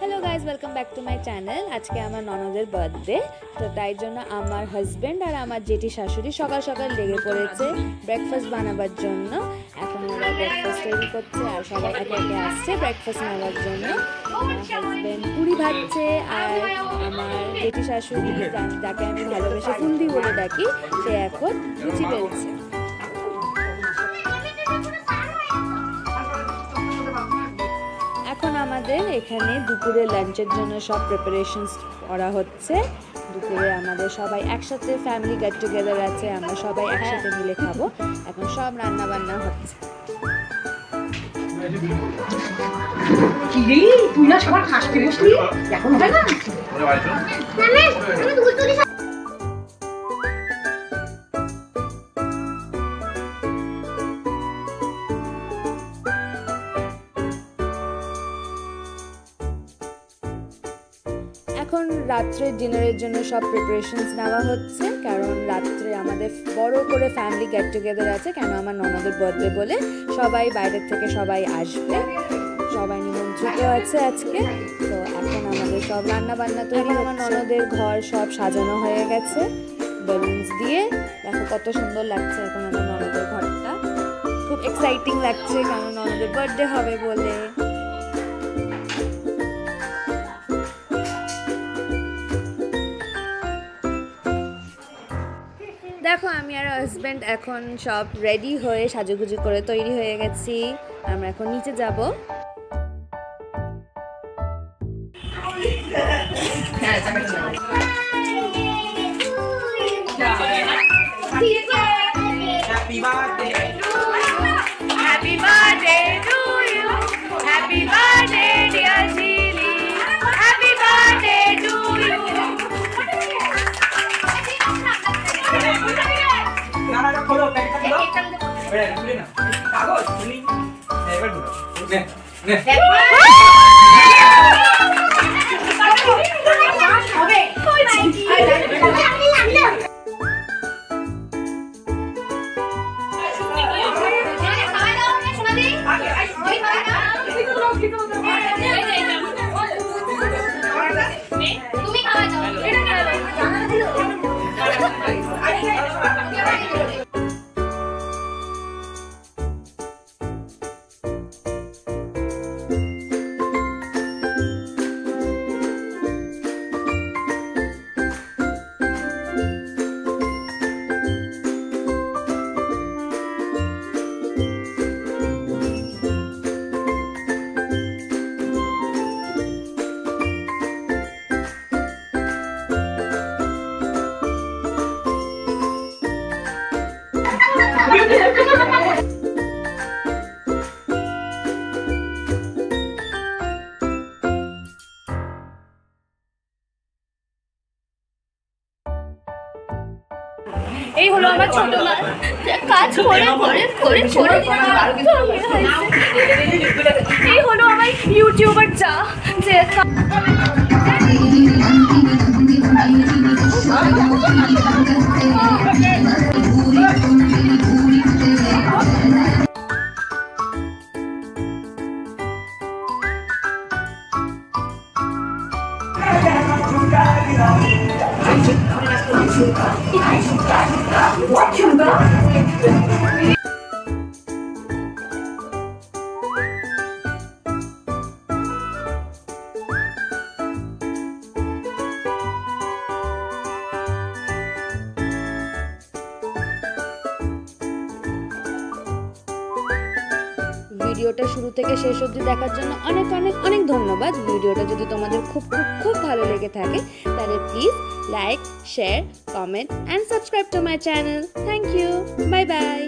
Hello guys welcome back to my channel. आज के आमार ननदेर बार्थडे तो ताई जोन्नो आमार हाजबैंड और आमार जेठी शाशुड़ी सकाल सकाल लेगे पड़ेছে ब्रेकफास्ट बानाবার জন্য। এখন ওরা ব্রেকফাস্ট তৈরি করছে আর সবাই একে একে আসছে ব্রেকফাস্ট নেওয়ার জন্য। হাজবেন্ড পুরি ভাজছে আর আমার জেঠি শাশুড়ি যাকে আমি ভালোবেসে ফুলদি বলে ডাকি সে এখন লুচি বেলছে। এখন আমাদের এখানে দুপুরে লাঞ্চের জন্য সব প্রিপারেশনস করা হচ্ছে। দুপুরে আমাদের সবাই একসাথে ফ্যামিলি গেট টুগেদার আছে, আমরা সবাই একসাথে মিলে খাবো। এখন সব রান্না বান্না হচ্ছে। তুই না সবার খাসতে বসলি এখন হয় না। এখন রাত্রে ডিনারের জন্য সব প্রিপারেশনস নেওয়া হচ্ছে, কারণ রাত্রে আমাদের বড় করে ফ্যামিলি গেট টুগেদার আছে। কেন আমার ননদের বার্থডে বলে সবাই বাইরের থেকে সবাই আসবে, সবাই নিমন্ত্রিত আছে আজকে। তো এখন আমাদের সব রান্না বান্না তৈরি। আমার ননদের ঘর সব সাজানো হয়ে গেছে বেলুনস দিয়ে। দেখো কত সুন্দর লাগছে এখন আমার ননদের ঘরটা, খুব এক্সাইটিং লাগছে কারণ ননদের বার্থডে হবে বলে। দেখো আমি আর হাজব্যান্ড এখন সব রেডি হয়ে সাজুগুজু করে তৈরি হয়ে গেছি। আমরা এখন নিচে যাব। এই হলো আমার ছোট মা কাজ করে করে করে করে এই হলো আমার ইউটিউবার যা যে ভিডিওটা শুরু থেকে শেষ অবধি দেখার জন্য অনেক অনেক অনেক ধন্যবাদ। ভিডিওটা যদি তোমাদের খুব খুব খুব ভালো লেগে থাকে তাহলে please like, share, comment and subscribe to my channel. Thank you, bye by.